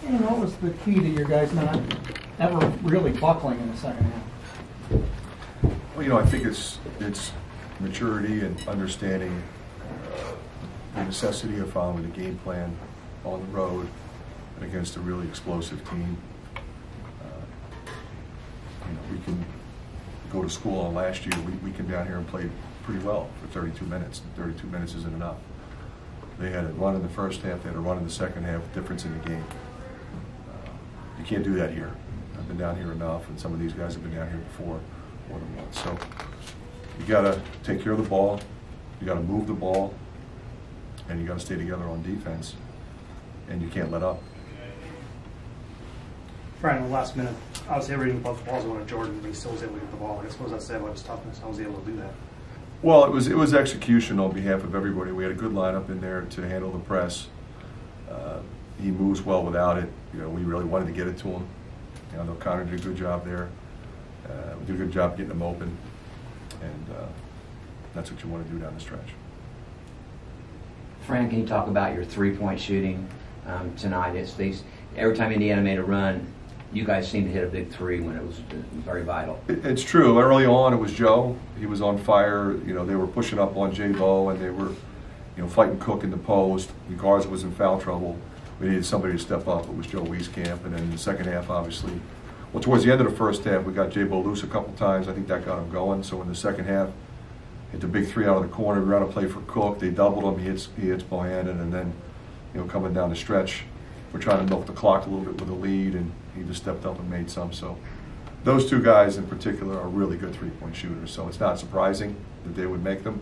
And what was the key to your guys not ever really buckling in the second half? Well, I think it's maturity and understanding the necessity of following the game plan on the road against a really explosive team. We can go to school on last year. We came down here and played pretty well for 32 minutes. 32 minutes isn't enough. They had a run in the first half, they had a run in the second half, difference in the game. You can't do that here. I've been down here enough, and some of these guys have been down here before more than once. So you got to take care of the ball, you got to move the ball, and you got to stay together on defense, and you can't let up. Fran, in the last minute, obviously everything but the ball's going to Jordan, but he still was able to get the ball. I suppose that said about his toughness. How was he able to do that? Well, it was execution on behalf of everybody. We had a good lineup in there to handle the press. He moves well without it. We really wanted to get it to him. I know Connor did a good job there. We did a good job getting him open, and that's what you want to do down the stretch. Fran, can you talk about your three-point shooting tonight? Every time Indiana made a run, you guys seemed to hit a big three when it was very vital. It's true. Early on, it was Joe. He was on fire. They were pushing up on J-Bo, and they were, fighting Cook in the post. The guards was in foul trouble. We needed somebody to step up. It was Joe Wieskamp. And then in the second half, obviously, towards the end of the first half, we got J-Bo loose a couple times. I think that got him going. So in the second half, hit the big three out of the corner. We ran a play for Cook. They doubled him. He hits Bohannon, and then, coming down the stretch, we're trying to milk the clock a little bit with a lead, and he just stepped up and made some. So those two guys in particular are really good three-point shooters. So it's not surprising that they would make them.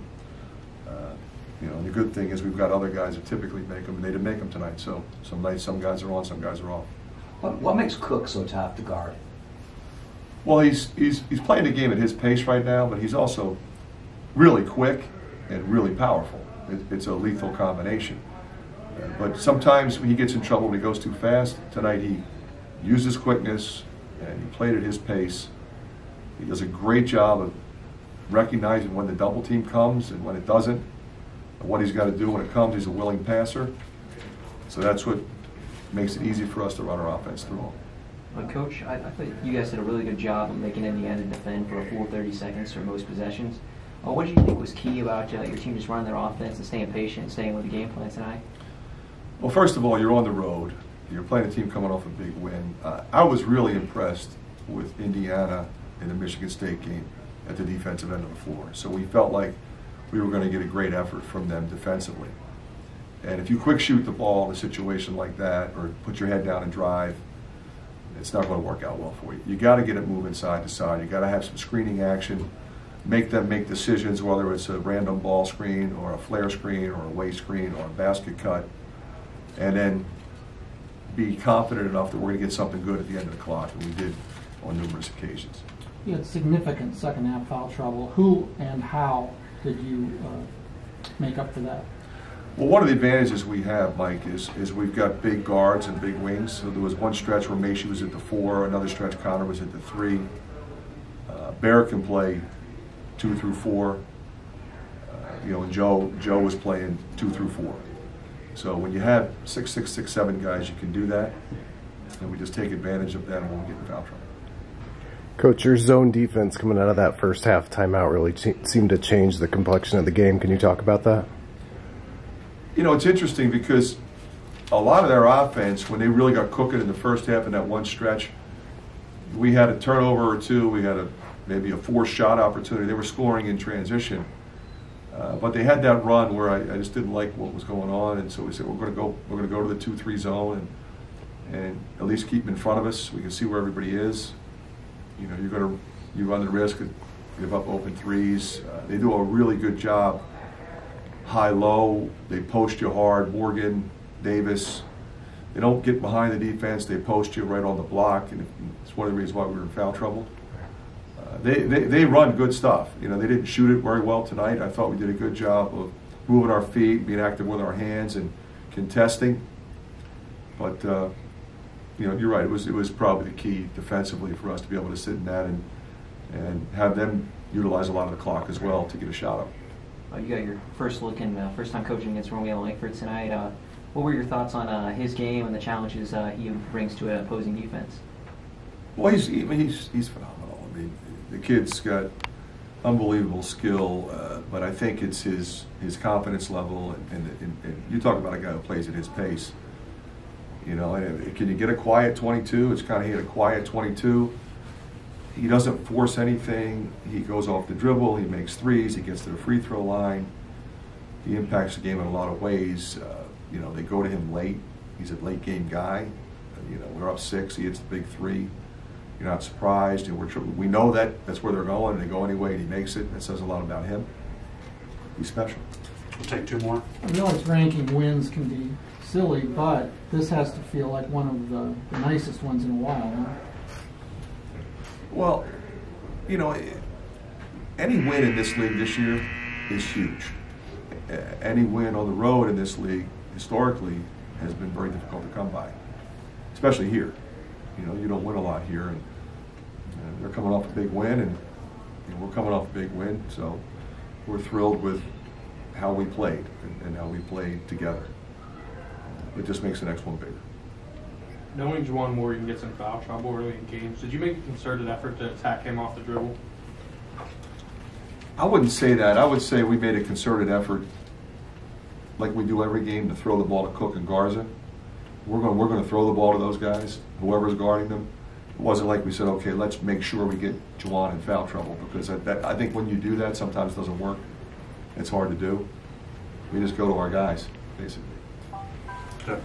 The good thing is we've got other guys that typically make them, and they didn't make them tonight. So some nights, some guys are on, some guys are off. What makes Cook so tough to guard? Well, he's playing the game at his pace right now, but he's also really quick and really powerful. It's a lethal combination. But sometimes when he gets in trouble when he goes too fast, tonight he used his quickness and he played at his pace. He does a great job of recognizing when the double team comes and when it doesn't, and what he's got to do when it comes. He's a willing passer. So that's what makes it easy for us to run our offense through him. Coach, I thought you guys did a really good job of making Indiana defend for a full 30 seconds for most possessions. What did you think was key about your team just running their offense and staying patient and staying with the game plan tonight? Well, first of all, you're on the road. You're playing a team coming off a big win. I was really impressed with Indiana in the Michigan State game at the defensive end of the floor. So we felt like we were going to get a great effort from them defensively. And if you quick shoot the ball in a situation like that, or put your head down and drive, it's not going to work out well for you. You got to get it moving side to side. You got to have some screening action. Make them make decisions, whether it's a random ball screen or a flare screen or a way screen or a basket cut, and then be confident enough that we're going to get something good at the end of the clock, and we did on numerous occasions. You had significant second half foul trouble. Who and how did you make up for that? Well, one of the advantages we have, Mike, is we've got big guards and big wings. So there was one stretch where Macy was at the 4, another stretch Connor was at the 3. Barrett can play 2 through 4. And Joe was playing 2 through 4. So when you have 6, 7 guys, you can do that, and we just take advantage of that and won't get in foul trouble. Coach, your zone defense coming out of that first half timeout really seemed to change the complexion of the game. Can you talk about that? It's interesting because a lot of their offense, when they really got cooking in the first half in that one stretch, we had a turnover or two, we had maybe a forced shot opportunity. They were scoring in transition. But they had that run where I just didn't like what was going on, and so we said we're going to go to the 2-3 zone and at least keep them in front of us. We can see where everybody is. You run the risk of give up open threes. They do a really good job. High-low, they post you hard. Morgan, Davis, they don't get behind the defense. They post you right on the block, and it's one of the reasons why we were in foul trouble. They run good stuff. They didn't shoot it very well tonight. I thought we did a good job of moving our feet, being active with our hands, and contesting. But you're right. It was probably the key defensively for us to be able to sit in that and have them utilize a lot of the clock as well to get a shot up. You got your first look in first time coaching against Romeo Langford tonight. What were your thoughts on his game and the challenges he brings to an opposing defense? Well, he's phenomenal. I mean, the kid's got unbelievable skill, but I think it's his confidence level, and you talk about a guy who plays at his pace. You know, and can you get a quiet 22? It's kind of hit a quiet 22. He doesn't force anything. He goes off the dribble. He makes threes. He gets to the free throw line. He impacts the game in a lot of ways. You know, they go to him late. He's a late game guy. You know, we're up 6. He hits the big 3. You're not surprised. And we know that's where they're going. They go anyway, and he makes it. That says a lot about him. He's special. We'll take 2 more. I realize ranking wins can be silly, but this has to feel like one of the nicest ones in a while, huh? Well, you know, any win in this league this year is huge. Any win on the road in this league historically has been very difficult to come by, especially here. You know, you don't win a lot here, and they're coming off a big win, and we're coming off a big win, so we're thrilled with how we played and how we played together. It just makes the next one bigger. Knowing Juwan Morgan gets in foul trouble early in games, did you make a concerted effort to attack him off the dribble? I wouldn't say that. I would say we made a concerted effort, like we do every game, to throw the ball to Cook and Garza. We're going to throw the ball to those guys, whoever's guarding them. It wasn't like we said, okay, let's make sure we get Juwan in foul trouble, because I think when you do that, sometimes it doesn't work. It's hard to do. We just go to our guys, basically. Okay.